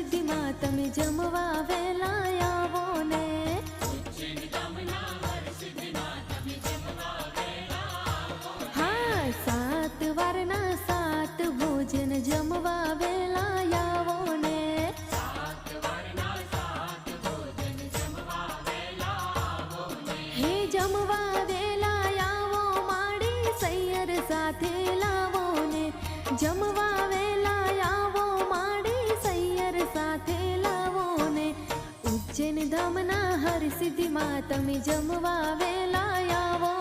સિદ્ધિમાં તમે જમવા વેલા આવો ને। હા, 7 વારના 7 ભોજન જમવા વેલા આવો ને। હે જમવા વેલા આવો માડી સૈયર સાથે લાવો ને। જમવા વેલા આવો માડી સૈયર સાથે લાવો ને। ઉજ્જૈન ધામના હર સિદ્ધિમાં તમે જમવા વેલા આવો